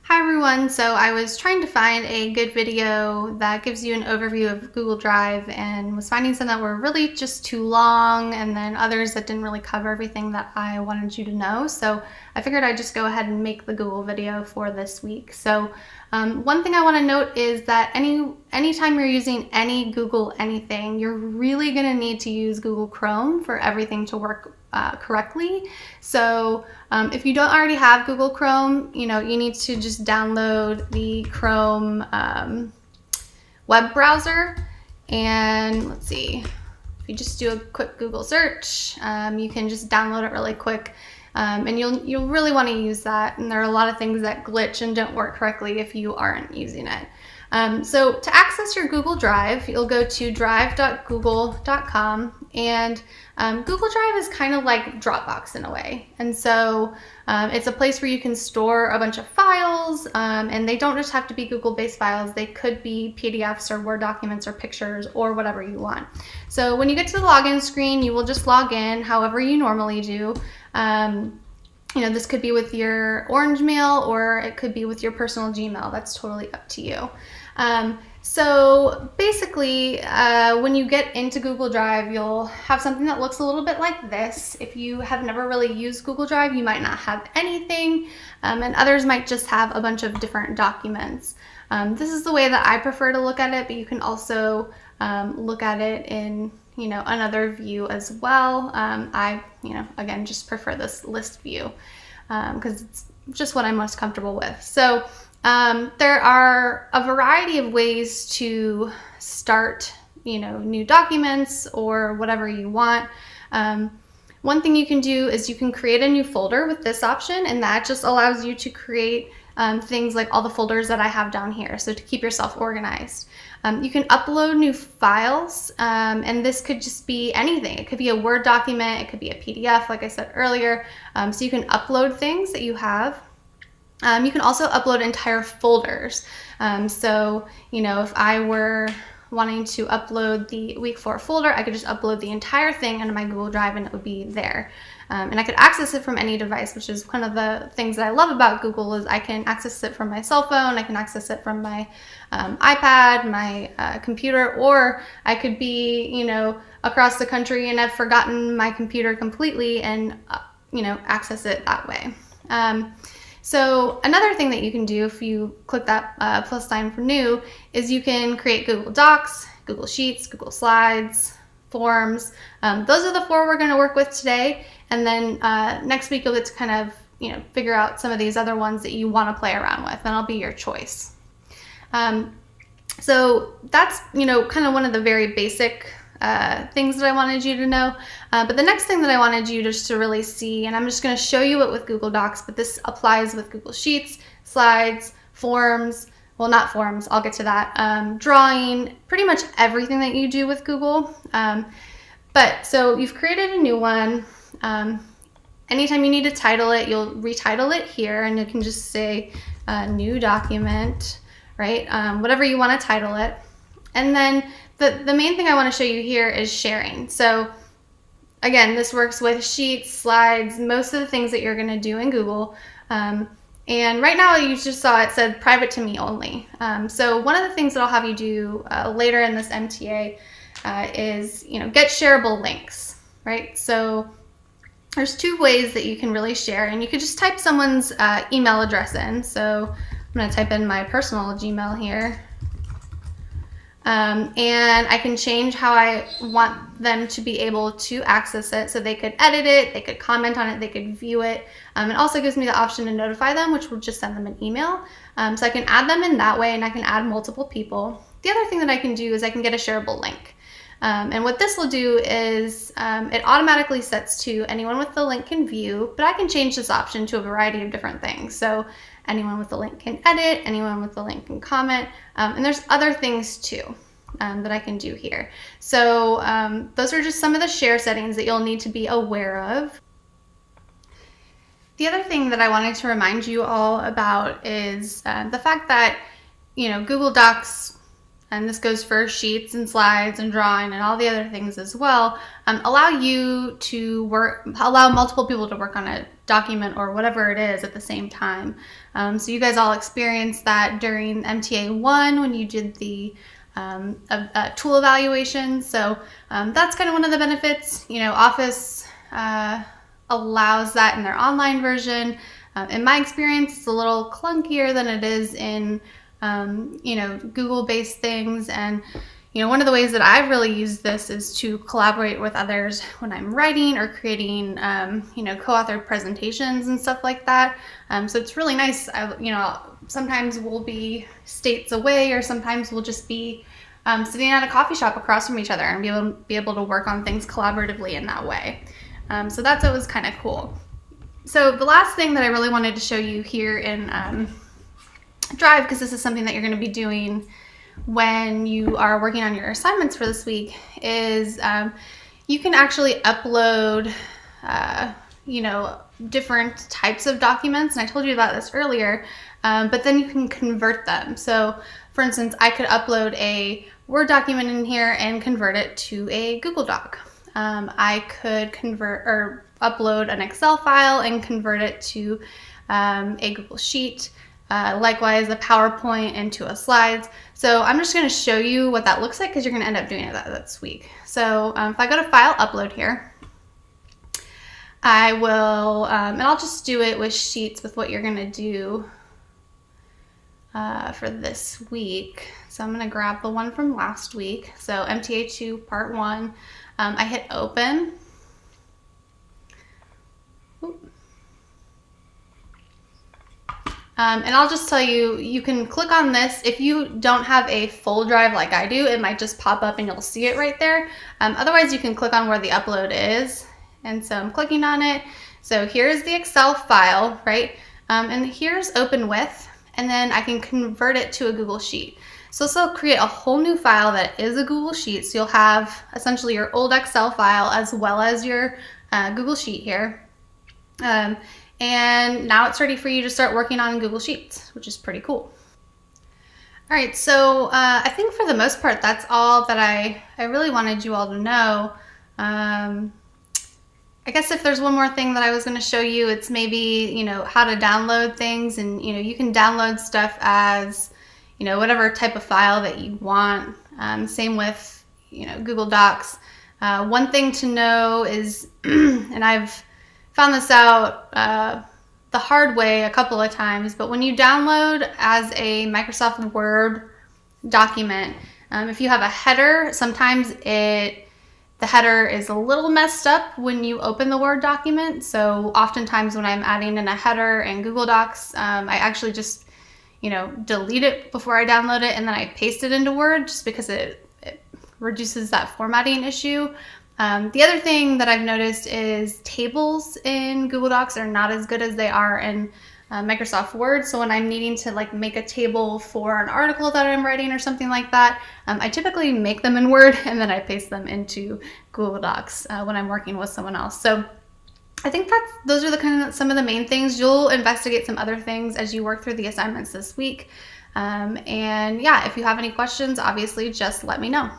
Hi everyone, so I was trying to find a good video that gives you an overview of Google Drive and was finding some that were really just too long and then others that didn't really cover everything that I wanted you to know. So I figured I'd just go ahead and make the Google video for this week. So one thing I want to note is that anytime you're using any Google anything, you're really going to need to use Google Chrome for everything to work correctly. So if you don't already have Google Chrome, you need to just download the Chrome web browser. And let's see, if you just do a quick Google search, you can just download it really quick. And you'll really want to use that. And there are a lot of things that glitch and don't work correctly if you aren't using it. So to access your Google Drive, you'll go to drive.google.com, and Google Drive is kind of like Dropbox in a way. And so it's a place where you can store a bunch of files, and they don't just have to be Google-based files. They could be PDFs or Word documents or pictures or whatever you want. So when you get to the login screen, you will just log in however you normally do. This could be with your Orange Mail or it could be with your personal Gmail. That's totally up to you. So basically, when you get into Google Drive, you'll have something that looks a little bit like this. If you have never really used Google Drive, you might not have anything, and others might just have a bunch of different documents. This is the way that I prefer to look at it, but you can also look at it in another view as well. Again, just prefer this list view because it's just what I'm most comfortable with. So there are a variety of ways to start, new documents or whatever you want. One thing you can do is you can create a new folder with this option, and that just allows you to create things like all the folders that I have down here, so to keep yourself organized. You can upload new files, and this could just be anything. It could be a Word document, it could be a PDF, like I said earlier. So you can upload things that you have. You can also upload entire folders. If I were wanting to upload the week 4 folder, I could just upload the entire thing into my Google Drive and it would be there. And I could access it from any device, which is one of the things that I love about Google is I can access it from my cell phone, I can access it from my iPad, my computer, or I could be, across the country and I've forgotten my computer completely and, access it that way. So another thing that you can do if you click that plus sign for new is you can create Google Docs, Google Sheets, Google Slides, Forms. Those are the 4 we're going to work with today. And then next week you'll get to kind of figure out some of these other ones that you want to play around with, and it'll be your choice. So that's kind of one of the very basic things that I wanted you to know. But the next thing that I wanted you just to really see, and I'm just going to show you it with Google Docs, but this applies with Google Sheets, Slides, Forms, well, not Forms, I'll get to that, drawing, pretty much everything that you do with Google. So you've created a new one. Anytime you need to title it, you'll retitle it here, and you can just say new document, right? Whatever you want to title it. And then the main thing I want to show you here is sharing. So again, this works with Sheets, Slides, most of the things that you're going to do in Google. And right now you just saw it said private to me only. So one of the things that I'll have you do later in this MTA is get shareable links, right? So there's 2 ways that you can really share, and you could just type someone's email address in. So I'm going to type in my personal Gmail here. And I can change how I want them to be able to access it. So they could edit it, they could comment on it, they could view it. It also gives me the option to notify them, which will just send them an email. So I can add them in that way, and I can add multiple people. The other thing that I can do is I can get a shareable link. And what this will do is it automatically sets to anyone with the link can view, but I can change this option to a variety of different things. So anyone with the link can edit, anyone with the link can comment, and there's other things too that I can do here. So those are just some of the share settings that you'll need to be aware of. The other thing that I wanted to remind you all about is the fact that Google Docs, and this goes for Sheets and Slides and drawing and all the other things as well, allow multiple people to work on document or whatever it is at the same time. So you guys all experienced that during MTA 1 when you did the tool evaluation. So that's kind of one of the benefits. Office allows that in their online version. In my experience, it's a little clunkier than it is in Google-based things. And one of the ways that I've really used this is to collaborate with others when I'm writing or creating, co-authored presentations and stuff like that. So it's really nice. Sometimes we'll be states away, or sometimes we'll just be sitting at a coffee shop across from each other and be able to work on things collaboratively in that way. So that's always kind of cool. So the last thing that I really wanted to show you here in Drive, because this is something that you're going to be doing when you are working on your assignments for this week, is you can actually upload different types of documents, and I told you about this earlier, but then you can convert them. So for instance, I could upload a Word document in here and convert it to a Google Doc. I could upload an Excel file and convert it to a Google Sheet. Likewise, a PowerPoint into a slides. So I'm just going to show you what that looks like, because you're going to end up doing that this week. So if I go to File, Upload here, I will, and I'll just do it with Sheets with what you're going to do for this week. So I'm going to grab the one from last week. So MTA 2 Part 1. I hit Open. And I'll just tell you, you can click on this. If you don't have a full drive like I do, it might just pop up and you'll see it right there. Otherwise, you can click on where the upload is. And so I'm clicking on it. So here's the Excel file, right? And here's Open With, and then I can convert it to a Google Sheet. So this will create a whole new file that is a Google Sheet. So you'll have essentially your old Excel file as well as your Google Sheet here. And now it's ready for you to start working on Google Sheets, which is pretty cool. All right, so I think for the most part, that's all that I really wanted you all to know. I guess if there's one more thing that I was going to show you, it's maybe, how to download things. And, you can download stuff as, whatever type of file that you want. Same with, Google Docs. One thing to know is, and I've found this out the hard way a couple of times, but when you download as a Microsoft Word document, if you have a header, sometimes the header is a little messed up when you open the Word document. So oftentimes when I'm adding in a header in Google Docs, I actually just, delete it before I download it, and then I paste it into Word just because it reduces that formatting issue. The other thing that I've noticed is tables in Google Docs are not as good as they are in Microsoft Word. So when I'm needing to make a table for an article that I'm writing or something like that, I typically make them in Word and then I paste them into Google Docs when I'm working with someone else. So I think those are some of the main things. You'll investigate some other things as you work through the assignments this week. And yeah, if you have any questions, obviously just let me know.